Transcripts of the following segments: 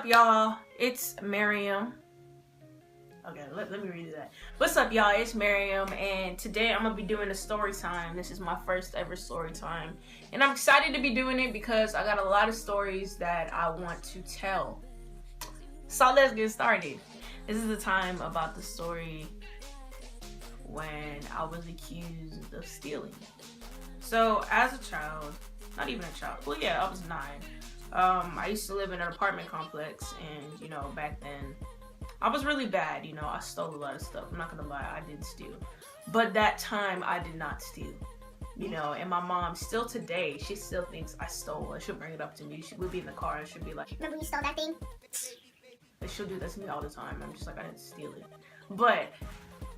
y'all? It's Miriam. Okay, let me read that. What's up, y'all? It's Miriam, and today I'm gonna be doing a story time. This is my first ever story time, and I'm excited to be doing it because I got a lot of stories that I want to tell. So let's get started. This is the time about the story when I was accused of stealing. So as a child, not even a child, well yeah, I was 9. I used to live in an apartment complex, and you know, back then I was really bad. You know, I stole a lot of stuff. I'm not gonna lie, I did steal, but that time I did not steal. You know, and my mom still today, she still thinks I stole, and she'll bring it up to me. We'll be in the car and she'll be like, "Remember when you stole that thing?" And she'll do that to me all the time. I'm just like, I didn't steal it. But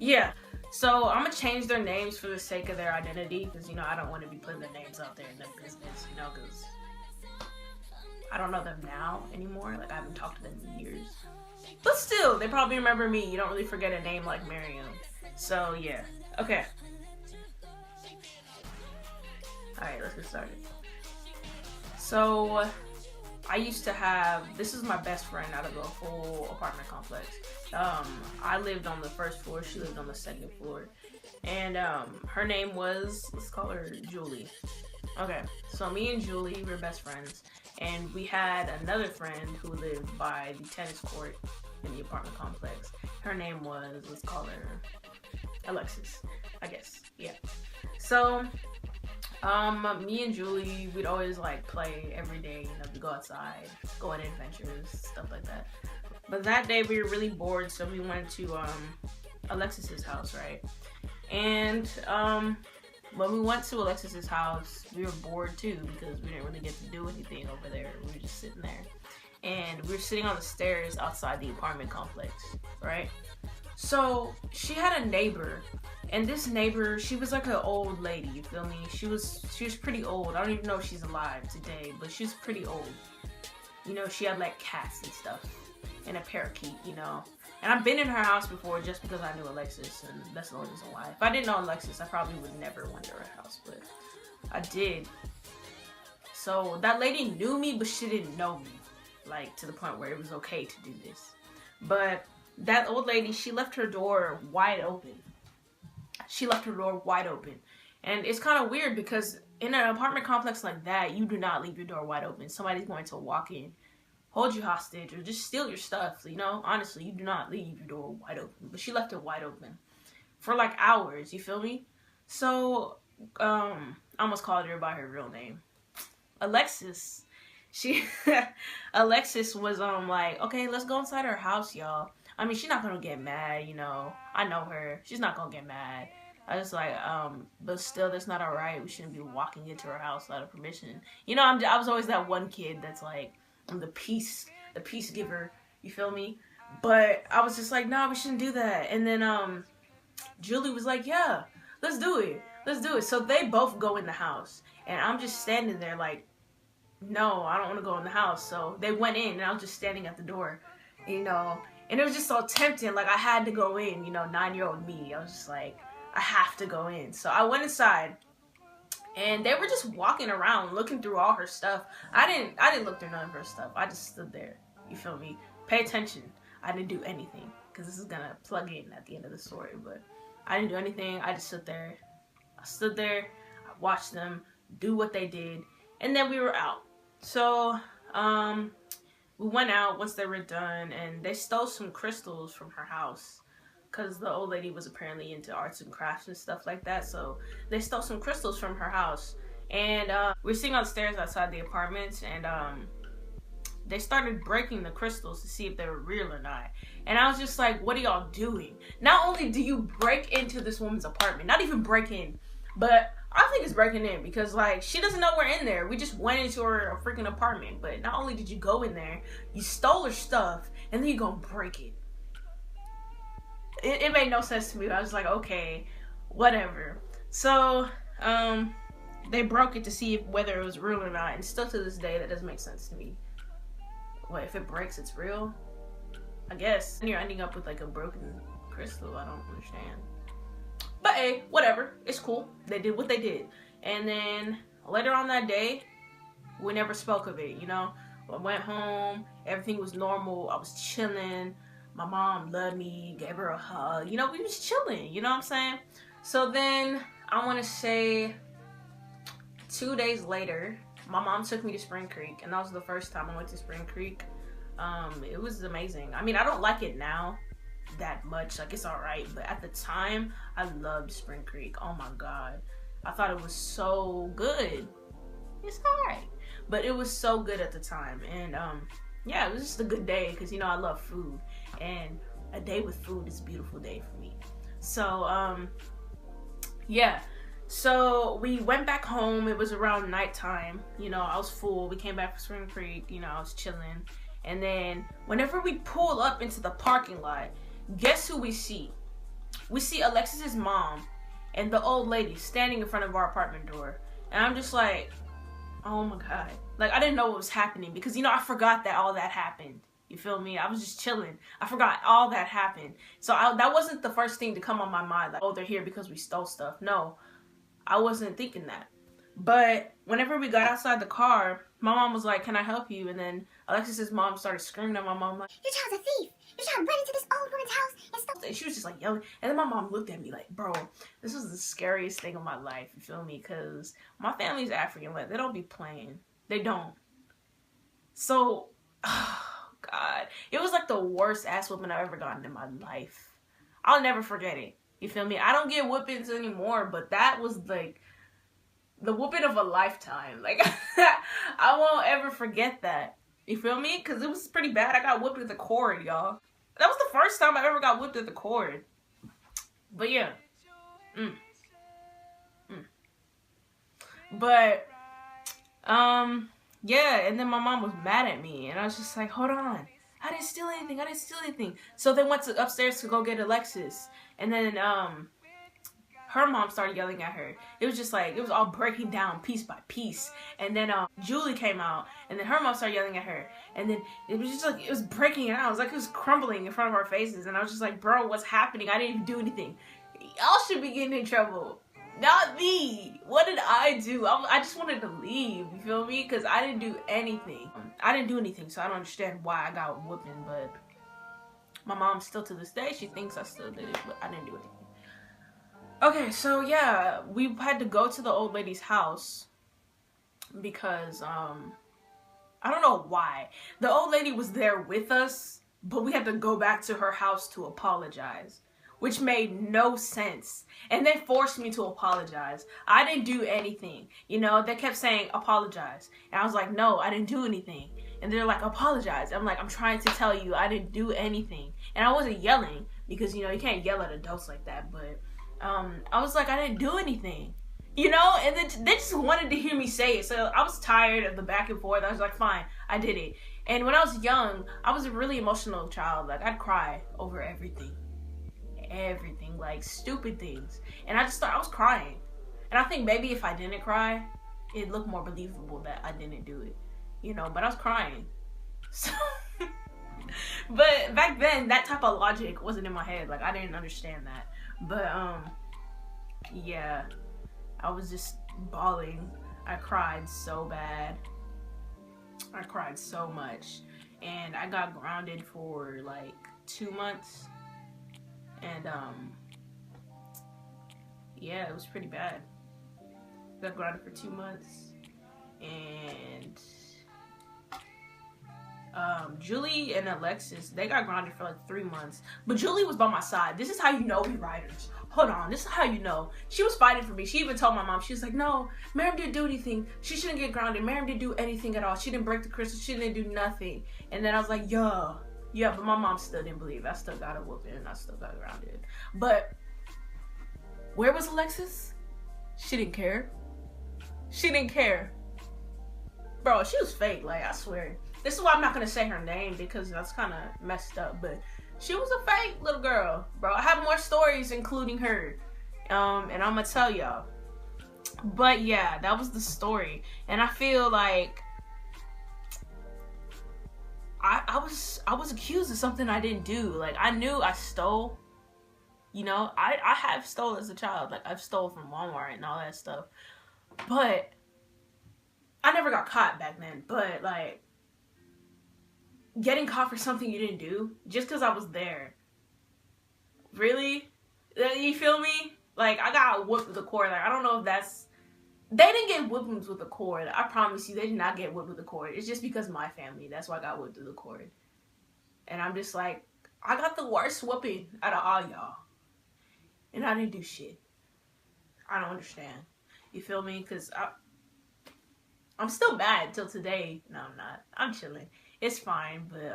yeah, so I'm gonna change their names for the sake of their identity, because you know, I don't want to be putting their names out there in their business, you know, because I don't know them now anymore. Like, I haven't talked to them in years. But still, they probably remember me. You don't really forget a name like Miriam. So yeah. Okay. Alright, let's get started. So I used to have, this is my best friend out of the whole apartment complex. I lived on the first floor, she lived on the second floor. And her name was, let's call her Julie. Okay, so me and Julie were best friends. And we had another friend who lived by the tennis court in the apartment complex. Her name was, let's call her Alexis, I guess. Yeah. So me and Julie, we'd always like play every day, you know, we go outside, go on adventures, stuff like that. But that day we were really bored, so we went to Alexis's house, right? And when we went to Alexis's house, we were bored too because we didn't really get to do anything over there. We were just sitting there. And we were sitting on the stairs outside the apartment complex, right? So she had a neighbor, and this neighbor, she was like an old lady, you feel me? She was pretty old. I don't even know if she's alive today, but she's pretty old. You know, she had like cats and stuff, and a parakeet, you know. And I've been in her house before just because I knew Alexis, and that's the only reason why. If I didn't know Alexis, I probably would never went to her house, but I did. So that lady knew me, but she didn't know me, like to the point where it was okay to do this. But that old lady, she left her door wide open. She left her door wide open. And it's kind of weird because in an apartment complex like that, you do not leave your door wide open. Somebody's going to walk in, hold you hostage, or just steal your stuff, you know? Honestly, you do not leave your door wide open. But she left it wide open for like hours, you feel me? So, I almost called her by her real name. Alexis. Alexis was like, okay, let's go inside her house, y'all. I mean, she's not gonna get mad, you know. I know her. She's not gonna get mad. I was like, but still, that's not alright. We shouldn't be walking into her house without permission. You know, I was always that one kid that's like, I'm the peace giver. You feel me? But I was just like, nah, we shouldn't do that. And then Julie was like, yeah, let's do it. Let's do it. So they both go in the house, and I'm just standing there like, no, I don't want to go in the house. So they went in, and I was just standing at the door, you know. And it was just so tempting, like I had to go in, you know, 9-year-old me. I was just like, I have to go in. So I went inside, and they were just walking around, looking through all her stuff. I didn't look through none of her stuff. I just stood there. You feel me? Pay attention. I didn't do anything, because this is gonna plug in at the end of the story. But I didn't do anything. I just stood there. I stood there. I watched them do what they did, and then we were out. So, we went out once they were done, and they stole some crystals from her house because the old lady was apparently into arts and crafts and stuff like that. So they stole some crystals from her house, and we were sitting on the stairs outside the apartment, and they started breaking the crystals to see if they were real or not. And I was just like, what are y'all doing? Not only do you break into this woman's apartment, not even break in, but I think it's breaking in, because like, she doesn't know we're in there. We just went into her freaking apartment. But not only did you go in there, you stole her stuff, and then you gonna break it. It made no sense to me. I was like, okay, whatever. So they broke it to see whether it was real or not, and still to this day that doesn't make sense to me. What, if it breaks, it's real? I guess. And you're ending up with like a broken crystal. I don't understand. But hey, whatever. It's cool. They did what they did. And then later on that day, we never spoke of it, you know? I went home. Everything was normal. I was chilling. My mom loved me. Gave her a hug. You know, we was chilling. You know what I'm saying? So then, I want to say 2 days later, my mom took me to Spring Creek. And that was the first time I went to Spring Creek. It was amazing. I mean, I don't like it now that much. Like, it's alright. But at the time, I loved Spring Creek. Oh my god. I thought it was so good. It's alright. But it was so good at the time. And, yeah, it was just a good day. Because, you know, I love food. And a day with food is a beautiful day for me. So, yeah. So, we went back home. It was around nighttime. You know, I was full. We came back from Spring Creek. You know, I was chilling. And then, whenever we pull up into the parking lot, guess who we see? We see Alexis's mom and the old lady standing in front of our apartment door. And I'm just like, oh my god. Like, I didn't know what was happening because, you know, I forgot that all that happened. You feel me? I was just chilling. I forgot all that happened. So that wasn't the first thing to come on my mind. Like, oh, they're here because we stole stuff. No, I wasn't thinking that. But whenever we got outside the car, my mom was like, can I help you? And then Alexis's mom started screaming at my mom like, your child's a thief. Your child went into this old woman's house and stole. And she was just like yelling. And then my mom looked at me like, bro, this was the scariest thing of my life. You feel me? Because my family's African. Like, they don't be playing. They don't. So, oh, God. It was like the worst ass whooping I've ever gotten in my life. I'll never forget it. You feel me? I don't get whoopings anymore, but that was like the whooping of a lifetime. Like, I won't ever forget that. You feel me? Because it was pretty bad. I got whooped with the cord, y'all. That was the first time I ever got whooped with the cord. But yeah. But, yeah. And then my mom was mad at me. And I was just like, hold on. I didn't steal anything. I didn't steal anything. So they went upstairs to go get Alexis. And then, her mom started yelling at her. It was just like, it was all breaking down piece by piece. And then Julie came out, and then her mom started yelling at her. And then it was just like, it was breaking it out. It was like it was crumbling in front of our faces. And I was just like, bro, what's happening? I didn't even do anything. Y'all should be getting in trouble. Not me. What did I do? I just wanted to leave, you feel me? Because I didn't do anything. I didn't do anything, so I don't understand why I got whooping. But my mom still to this day, she thinks I still did it, but I didn't do anything. Okay, so yeah, we had to go to the old lady's house because, I don't know why. The old lady was there with us, but we had to go back to her house to apologize, which made no sense. And they forced me to apologize. I didn't do anything. You know, they kept saying, apologize. And I was like, no, I didn't do anything. And they're like, apologize. I'm like, I'm trying to tell you I didn't do anything. And I wasn't yelling because, you know, you can't yell at adults like that, but I was like, I didn't do anything, you know, and then they just wanted to hear me say it. So I was tired of the back and forth. I was like, fine, I did it. And when I was young, I was a really emotional child. Like, I'd cry over everything, like stupid things. And I was crying. And I think maybe if I didn't cry, it'd look more believable that I didn't do it, you know, but I was crying. So, but back then, that type of logic wasn't in my head. Like, I didn't understand that. But, yeah, I was just bawling. I cried so bad. I cried so much. And I got grounded for, like, 2 months. And, yeah, it was pretty bad. Got grounded for 2 months. And Julie and Alexis, they got grounded for like 3 months. But Julie was by my side. This is how you know we riders. Hold on, this is how you know. She was fighting for me. She even told my mom, she was like, no, Miriam didn't do anything. She shouldn't get grounded. Miriam didn't do anything at all. She didn't break the crystal. She didn't do nothing. And then I was like, yeah, but my mom still didn't believe. I still got a whooping and I still got grounded. But where was Alexis? She didn't care. She didn't care. Bro, she was fake, like, I swear. This is why I'm not gonna say her name because that's kind of messed up, but she was a fake little girl, bro. I have more stories including her, and I'm gonna tell y'all. But yeah, that was the story, and I feel like I was accused of something I didn't do. Like, I knew I stole. You know, I have stole as a child. Like, I've stole from Walmart and all that stuff, but I never got caught back then. But like, getting caught for something you didn't do just because I was there. Really? You feel me? Like, I got whipped with a cord. Like, I don't know if that's... They didn't get whippings with a cord. I promise you, they did not get whipped with a cord. It's just because of my family. That's why I got whipped with a cord. And I'm just like, I got the worst whooping out of all y'all. And I didn't do shit. I don't understand. You feel me? Because I'm still mad till today. No, I'm not. I'm chilling. It's fine. But,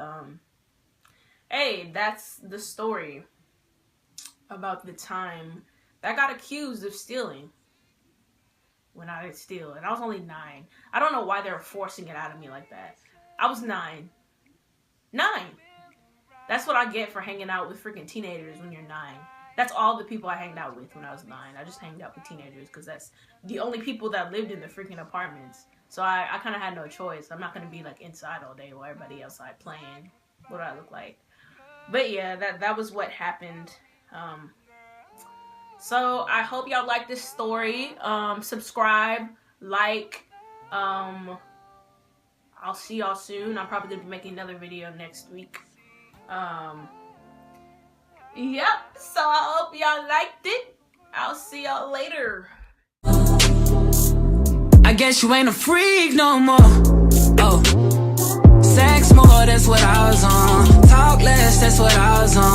hey, that's the story about the time that I got accused of stealing when I didn't steal. And I was only 9. I don't know why they were forcing it out of me like that. I was 9. 9! That's what I get for hanging out with freaking teenagers when you're 9. That's all the people I hanged out with when I was 9. I just hanged out with teenagers because that's the only people that lived in the freaking apartments. So I kind of had no choice. I'm not going to be like inside all day while everybody outside playing. What do I look like? But yeah, that was what happened. So I hope y'all like this story. Subscribe, like. I'll see y'all soon. I'm probably going to be making another video next week. Yep, so I hope y'all liked it. I'll see y'all later. I guess you ain't a freak no more. Oh, sex more, that's what I was on. Talk less, that's what I was on.